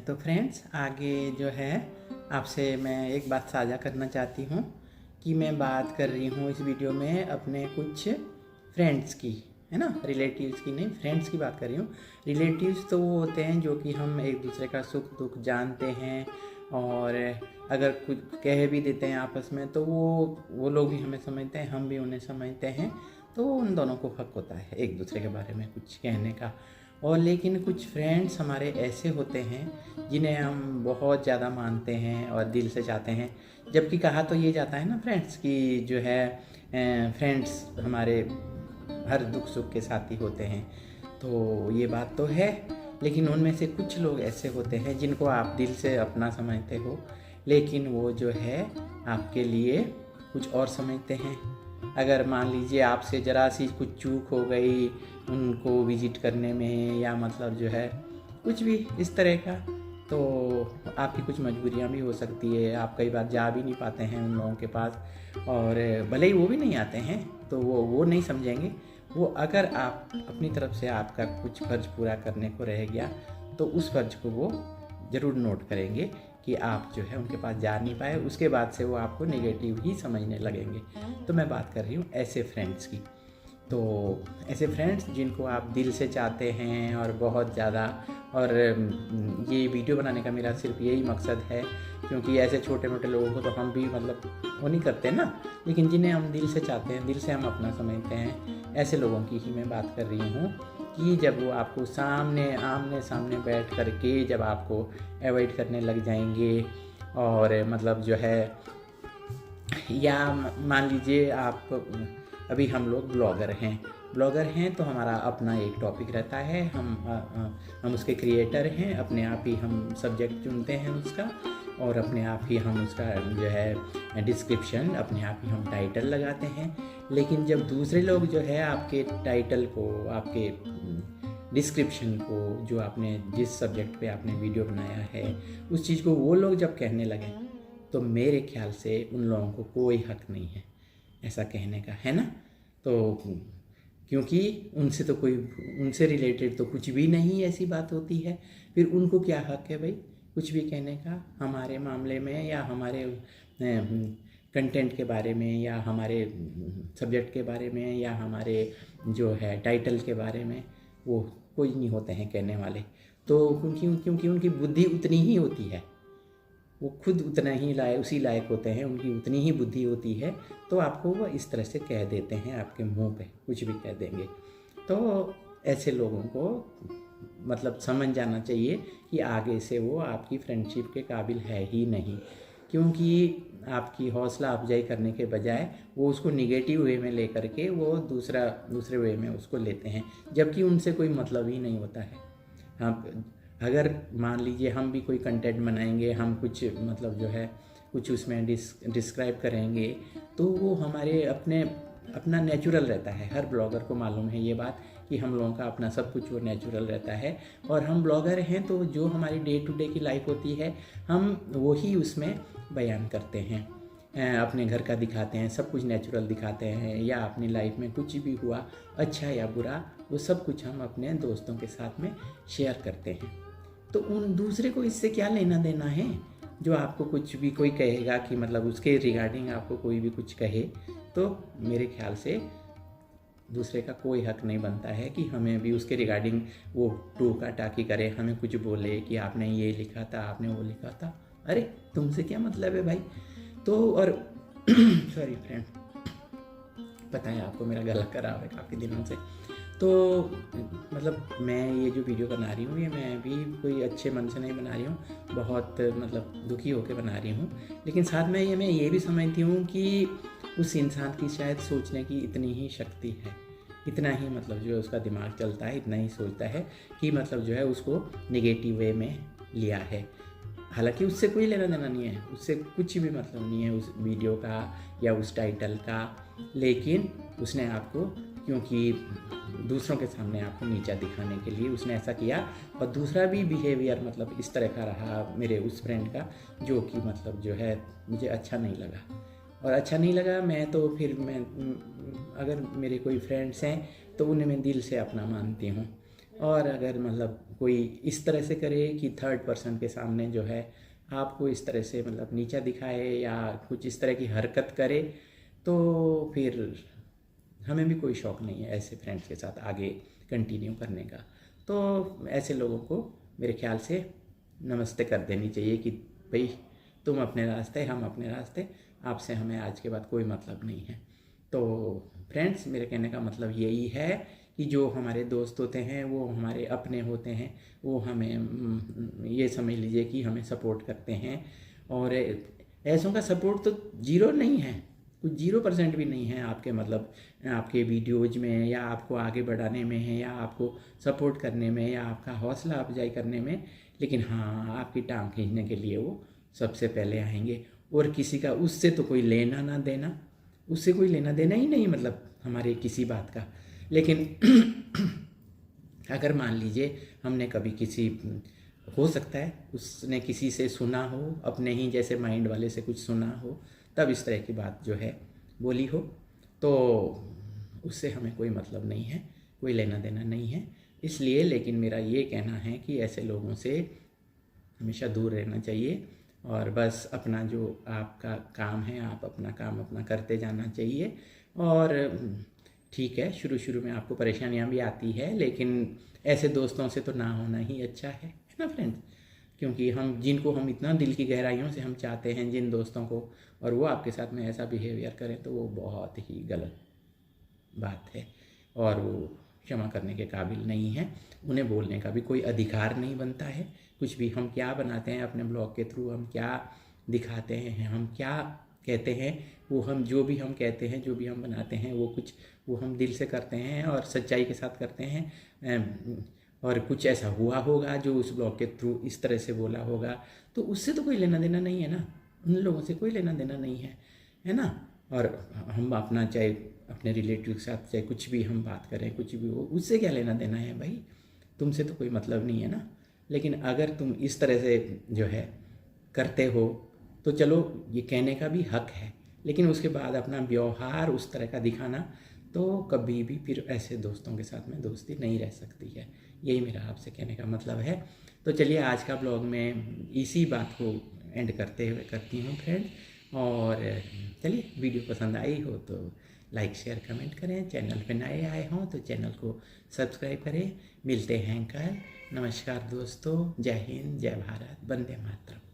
तो फ्रेंड्स आगे जो है आपसे मैं एक बात साझा करना चाहती हूँ कि मैं बात कर रही हूँ इस वीडियो में अपने कुछ फ्रेंड्स की, है ना। रिलेटिव्स की नहीं, फ्रेंड्स की बात कर रही हूँ। रिलेटिव्स तो वो होते हैं जो कि हम एक दूसरे का सुख दुख जानते हैं और अगर कुछ कह भी देते हैं आपस में तो वो लोग भी हमें समझते हैं, हम भी उन्हें समझते हैं। तो उन दोनों को हक होता है एक दूसरे के बारे में कुछ कहने का। और लेकिन कुछ फ्रेंड्स हमारे ऐसे होते हैं जिन्हें हम बहुत ज़्यादा मानते हैं और दिल से चाहते हैं। जबकि कहा तो ये जाता है ना फ्रेंड्स कि जो है फ्रेंड्स हमारे हर दुख सुख के साथी होते हैं। तो ये बात तो है, लेकिन उनमें से कुछ लोग ऐसे होते हैं जिनको आप दिल से अपना समझते हो, लेकिन वो जो है आपके लिए कुछ और समझते हैं। अगर मान लीजिए आपसे ज़रा सी कुछ चूक हो गई उनको विज़िट करने में, या मतलब जो है कुछ भी इस तरह का, तो आपकी कुछ मजबूरियां भी हो सकती है। आप कई बार जा भी नहीं पाते हैं उन लोगों के पास, और भले ही वो भी नहीं आते हैं तो वो नहीं समझेंगे। वो अगर आप अपनी तरफ से आपका कुछ फ़र्ज़ पूरा करने को रह गया तो उस फ़र्ज़ को वो ज़रूर नोट करेंगे कि आप जो है उनके पास जा नहीं पाए। उसके बाद से वो आपको नेगेटिव ही समझने लगेंगे। तो मैं बात कर रही हूँ ऐसे फ्रेंड्स की। तो ऐसे फ्रेंड्स जिनको आप दिल से चाहते हैं और बहुत ज़्यादा, और ये वीडियो बनाने का मेरा सिर्फ यही मकसद है, क्योंकि ऐसे छोटे मोटे लोगों को तो हम भी मतलब वो नहीं करते ना, लेकिन जिन्हें हम दिल से चाहते हैं, दिल से हम अपना समझते हैं, ऐसे लोगों की ही मैं बात कर रही हूँ कि जब वो आपको आमने सामने बैठ करके जब आपको अवॉइड करने लग जाएंगे, और मतलब जो है, या मान लीजिए आप, अभी हम लोग ब्लॉगर हैं तो हमारा अपना एक टॉपिक रहता है, हम उसके क्रिएटर हैं, अपने आप ही हम सब्जेक्ट चुनते हैं उसका, और अपने आप ही हम उसका जो है डिस्क्रिप्शन, अपने आप ही हम टाइटल लगाते हैं। लेकिन जब दूसरे लोग जो है आपके टाइटल को, आपके डिस्क्रिप्शन को, जो आपने जिस सब्जेक्ट पे आपने वीडियो बनाया है उस चीज़ को वो लोग जब कहने लगें, तो मेरे ख्याल से उन लोगों को कोई हक नहीं है ऐसा कहने का, है ना। तो क्योंकि उनसे रिलेटेड तो कुछ भी नहीं ऐसी बात होती है, फिर उनको क्या हक है भाई कुछ भी कहने का हमारे मामले में, या हमारे कंटेंट के बारे में, या हमारे सब्जेक्ट के बारे में, या हमारे जो है टाइटल के बारे में। वो कोई नहीं होते हैं कहने वाले। तो क्योंकि उनकी बुद्धि उतनी ही होती है, वो खुद उतना ही उसी लायक होते हैं, उनकी उतनी ही बुद्धि होती है, तो आपको वो इस तरह से कह देते हैं, आपके मुंह पे कुछ भी कह देंगे। तो ऐसे लोगों को मतलब समझ जाना चाहिए कि आगे से वो आपकी फ्रेंडशिप के काबिल है ही नहीं, क्योंकि आपकी हौसला अफजाई करने के बजाय वो उसको निगेटिव वे में लेकर के वो दूसरे वे में उसको लेते हैं, जबकि उनसे कोई मतलब ही नहीं होता है। हाँ, अगर मान लीजिए हम भी कोई कंटेंट बनाएंगे, हम कुछ मतलब जो है कुछ उसमें डिस्क्राइब करेंगे, तो वो हमारे अपना नेचुरल रहता है। हर ब्लॉगर को मालूम है ये बात कि हम लोगों का अपना सब कुछ वो नेचुरल रहता है, और हम ब्लॉगर हैं तो जो हमारी डे टू डे की लाइफ होती है हम वही उसमें बयान करते हैं, अपने घर का दिखाते हैं, सब कुछ नेचुरल दिखाते हैं, या अपनी लाइफ में कुछ भी हुआ अच्छा या बुरा वो सब कुछ हम अपने दोस्तों के साथ में शेयर करते हैं। तो उन दूसरे को इससे क्या लेना देना है। जो आपको कुछ भी कोई कहेगा कि मतलब उसके रिगार्डिंग आपको कोई भी कुछ कहे, तो मेरे ख्याल से दूसरे का कोई हक नहीं बनता है कि हमें भी उसके रिगार्डिंग वो टोका टाकी करे, हमें कुछ बोले कि आपने ये लिखा था, आपने वो लिखा था। अरे तुमसे क्या मतलब है भाई। तो और सॉरी फ्रेंड, पता है आपको मेरा गला खराब है काफ़ी दिनों से। तो मतलब मैं ये जो वीडियो बना रही हूँ ये मैं भी कोई अच्छे मन से नहीं बना रही हूँ, बहुत मतलब दुखी होकर बना रही हूँ। लेकिन साथ में मैं ये भी समझती हूँ कि उस इंसान की शायद सोचने की इतनी ही शक्ति है, इतना ही मतलब जो है उसका दिमाग चलता है, इतना ही सोचता है कि मतलब जो है उसको नेगेटिव वे में लिया है। हालांकि उससे कोई लेना देना नहीं है, उससे कुछ भी मतलब नहीं है उस वीडियो का या उस टाइटल का, लेकिन उसने आपको, क्योंकि दूसरों के सामने आपको नीचा दिखाने के लिए उसने ऐसा किया। और दूसरा भी बिहेवियर मतलब इस तरह का रहा मेरे उस फ्रेंड का, जो कि मतलब जो है मुझे अच्छा नहीं लगा। और अच्छा नहीं लगा मैं तो फिर मैं अगर मेरे कोई फ्रेंड्स हैं तो उन्हें मैं दिल से अपना मानती हूँ, और अगर मतलब कोई इस तरह से करे कि थर्ड पर्सन के सामने जो है आपको इस तरह से मतलब नीचा दिखाए या कुछ इस तरह की हरकत करे, तो फिर हमें भी कोई शौक़ नहीं है ऐसे फ्रेंड्स के साथ आगे कंटिन्यू करने का। तो ऐसे लोगों को मेरे ख्याल से नमस्ते कर देनी चाहिए कि भाई तुम अपने रास्ते, हम अपने रास्ते, आपसे हमें आज के बाद कोई मतलब नहीं है। तो फ्रेंड्स, मेरे कहने का मतलब यही है कि जो हमारे दोस्त होते हैं वो हमारे अपने होते हैं, वो हमें ये समझ लीजिए कि हमें सपोर्ट करते हैं। और ऐसों का सपोर्ट तो जीरो नहीं है, कुछ 0% भी नहीं है आपके मतलब आपके वीडियोज में, या आपको आगे बढ़ाने में है, या आपको सपोर्ट करने में, या आपका हौसला अफजाई करने में। लेकिन हाँ, आपकी टांग खींचने के लिए वो सबसे पहले आएंगे। और किसी का उससे तो कोई लेना ना देना, उससे कोई लेना देना ही नहीं मतलब हमारे किसी बात का। लेकिन अगर मान लीजिए हमने कभी किसी, हो सकता है उसने किसी से सुना हो, अपने ही जैसे माइंड वाले से कुछ सुना हो, तब इस तरह की बात जो है बोली हो, तो उससे हमें कोई मतलब नहीं है, कोई लेना देना नहीं है। इसलिए लेकिन मेरा ये कहना है कि ऐसे लोगों से हमेशा दूर रहना चाहिए, और बस अपना जो आपका काम है आप अपना काम अपना करते जाना चाहिए। और ठीक है, शुरू शुरू में आपको परेशानियां भी आती है, लेकिन ऐसे दोस्तों से तो ना होना ही अच्छा है ना फ्रेंड्स। क्योंकि हम जिनको हम इतना दिल की गहराइयों से हम चाहते हैं जिन दोस्तों को, और वो आपके साथ में ऐसा बिहेवियर करें, तो वो बहुत ही गलत बात है और वो क्षमा करने के काबिल नहीं है। उन्हें बोलने का भी कोई अधिकार नहीं बनता है। कुछ भी हम क्या बनाते हैं अपने ब्लॉग के थ्रू, हम क्या दिखाते हैं, हम क्या कहते हैं, वो हम जो भी हम कहते हैं, जो भी हम बनाते हैं, वो हम दिल से करते हैं और सच्चाई के साथ करते हैं। और कुछ ऐसा हुआ होगा जो उस ब्लॉग के थ्रू इस तरह से बोला होगा, तो उससे तो कोई लेना देना नहीं है ना, उन लोगों से कोई लेना देना नहीं है ना। और हम अपना चाहे अपने रिलेटिव के साथ चाहे कुछ भी हम बात करें, कुछ भी हो, उससे क्या लेना देना है भाई, तुमसे तो कोई मतलब नहीं है ना। लेकिन अगर तुम इस तरह से जो है करते हो, तो चलो ये कहने का भी हक है, लेकिन उसके बाद अपना व्यवहार उस तरह का दिखाना, तो कभी भी फिर ऐसे दोस्तों के साथ में दोस्ती नहीं रह सकती है। यही मेरा आपसे कहने का मतलब है। तो चलिए आज का ब्लॉग में इसी बात को एंड करते हुए करती हूँ फ्रेंड्स। और चलिए, वीडियो पसंद आई हो तो लाइक शेयर कमेंट करें, चैनल पे नए आए हों तो चैनल को सब्सक्राइब करें। मिलते हैं कल। नमस्कार दोस्तों, जय हिंद, जय भारत, वंदे मातरम।